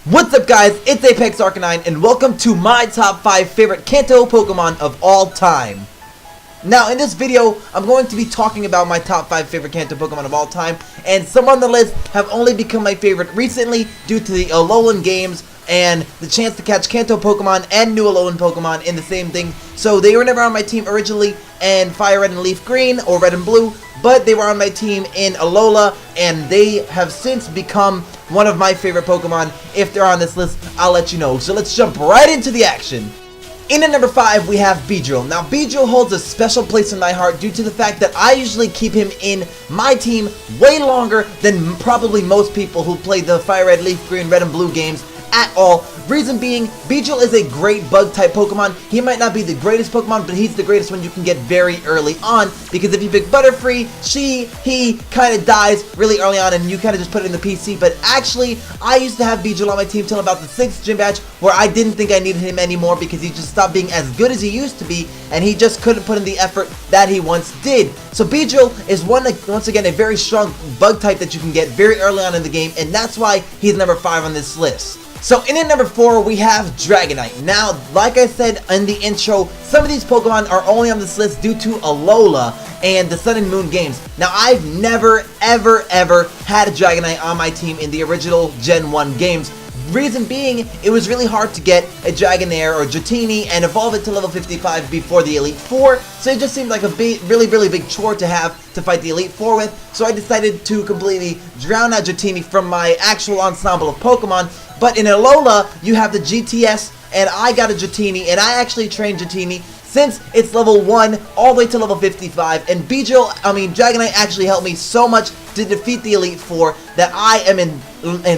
What's up guys, it's Apex Arcanine and welcome to my top 5 favorite Kanto Pokemon of all time. Now in this video, I'm going to be talking about my top 5 favorite Kanto Pokemon of all time, and some on the list have only become my favorite recently due to the Alolan games and the chance to catch Kanto Pokemon and new Alolan Pokemon in the same thing. So they were never on my team originally in Fire Red and Leaf Green or Red and Blue, but they were on my team in Alola, and they have since become one of my favorite Pokemon. If they're on this list, I'll let you know. So let's jump right into the action. In at number 5, we have Beedrill. Now, Beedrill holds a special place in my heart due to the fact that I usually keep him in my team way longer than probably most people who play the Fire Red, Leaf Green, Red and Blue games at all. Reason being, Beedrill is a great bug type Pokemon. He might not be the greatest Pokemon, but he's the greatest one you can get very early on, because if you pick Butterfree, he kind of dies really early on and you kind of just put it in the PC. But actually, I used to have Beedrill on my team till about the 6th gym badge, where I didn't think I needed him anymore because he just stopped being as good as he used to be and he just couldn't put in the effort that he once did. So Beedrill is once again a very strong bug type that you can get very early on in the game, and that's why he's number 5 on this list. So in at number 4, we have Dragonite. Now, like I said in the intro, some of these Pokemon are only on this list due to Alola and the Sun and Moon games. Now, I've never, ever had a Dragonite on my team in the original Gen 1 games. Reason being, it was really hard to get a Dragonair or Dratini and evolve it to level 55 before the Elite Four, so it just seemed like a really big chore to have to fight the Elite Four with, so I decided to completely drown out Dratini from my actual ensemble of Pokemon. But in Alola, you have the GTS, and I got a Dratini, and I actually trained Dratini since it's level 1 all the way to level 55, and Dragonite actually helped me so much to defeat the Elite Four that I am in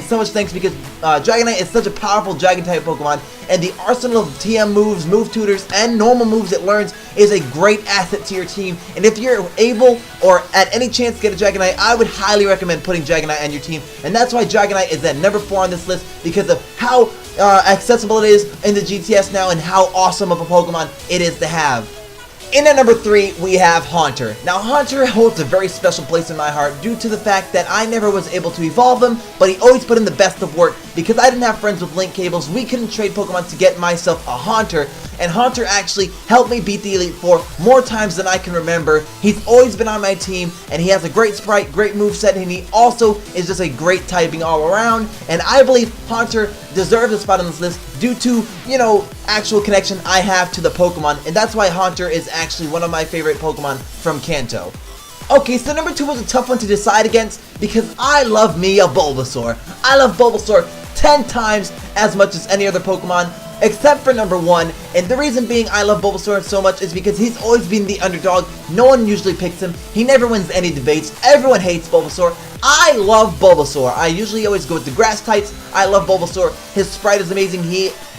so much thanks, because Dragonite is such a powerful Dragon-type Pokemon, and the arsenal of TM moves, move tutors, and normal moves it learns is a great asset to your team. And if you're able or at any chance to get a Dragonite, I would highly recommend putting Dragonite on your team, and that's why Dragonite is at number 4 on this list, because of how accessible it is in the GTS now and how awesome of a Pokemon it is to have. In at number 3, we have Haunter. Now, Haunter holds a very special place in my heart due to the fact that I never was able to evolve him, but he always put in the best of work. Because I didn't have friends with link cables, we couldn't trade Pokemon to get myself a Haunter, and Haunter actually helped me beat the Elite Four more times than I can remember. He's always been on my team, and he has a great sprite, great moveset, and he also is just a great typing all around, and I believe Haunter deserves a spot on this list due to, actual connection I have to the Pokemon, and that's why Haunter is actually one of my favorite Pokemon from Kanto. Okay, so number 2 was a tough one to decide against because I love me a Bulbasaur. I love Bulbasaur 10 times as much as any other Pokemon, except for number 1, and the reason being I love Bulbasaur so much is because he's always been the underdog. No one usually picks him. He never wins any debates. Everyone hates Bulbasaur. I love Bulbasaur. I usually always go with the grass types. I love Bulbasaur. His sprite is amazing.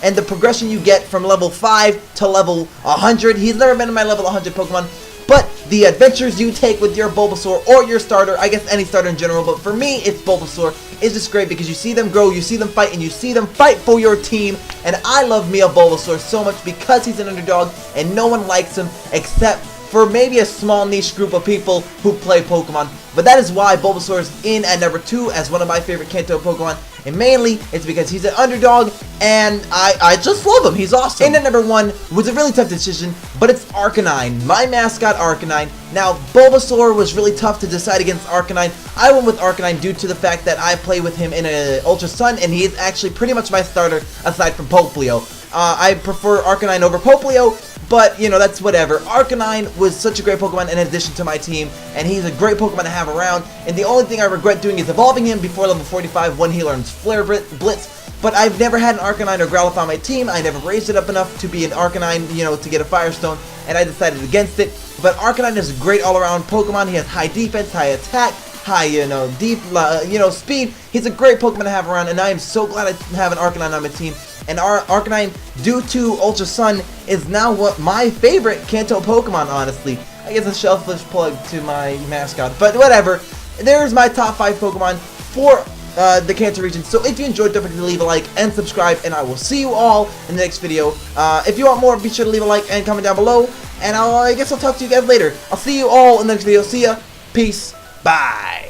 And the progression you get from level 5 to level 100. He's never been in my level 100 Pokemon. But the adventures you take with your Bulbasaur or your starter, I guess any starter in general, but for me it's Bulbasaur, is just great because you see them grow, you see them fight, and you see them fight for your team. And I love me a Bulbasaur so much because he's an underdog and no one likes him except for maybe a small niche group of people who play Pokemon. But that is why Bulbasaur is in at number 2 as one of my favorite Kanto Pokemon. And mainly, it's because he's an underdog, and I just love him. He's awesome. In at number 1 was a really tough decision, but it's Arcanine, my mascot Arcanine. Now, Bulbasaur was really tough to decide against Arcanine. I went with Arcanine due to the fact that I play with him in a Ultra Sun, and he is actually pretty much my starter aside from Poplio. I prefer Arcanine over Poplio, but, that's whatever. Arcanine was such a great Pokemon in addition to my team, and he's a great Pokemon to have around, and the only thing I regret doing is evolving him before level 45 when he learns Flare Blitz, but I've never had an Arcanine or Growlithe on my team. I never raised it up enough to be an Arcanine, to get a Firestone, and I decided against it. But Arcanine is a great all-around Pokemon. He has high defense, high attack, high, deep, speed. He's a great Pokemon to have around, and I am so glad I have an Arcanine on my team. And our Arcanine, due to Ultra Sun, is now my favorite Kanto Pokemon, honestly. I guess a selfish plug to my mascot, but whatever. There's my top 5 Pokemon for the Kanto region. So if you enjoyed, don't forget to leave a like and subscribe, and I will see you all in the next video. If you want more, be sure to leave a like and comment down below, and I guess I'll talk to you guys later. I'll see you all in the next video. See ya. Peace. Bye.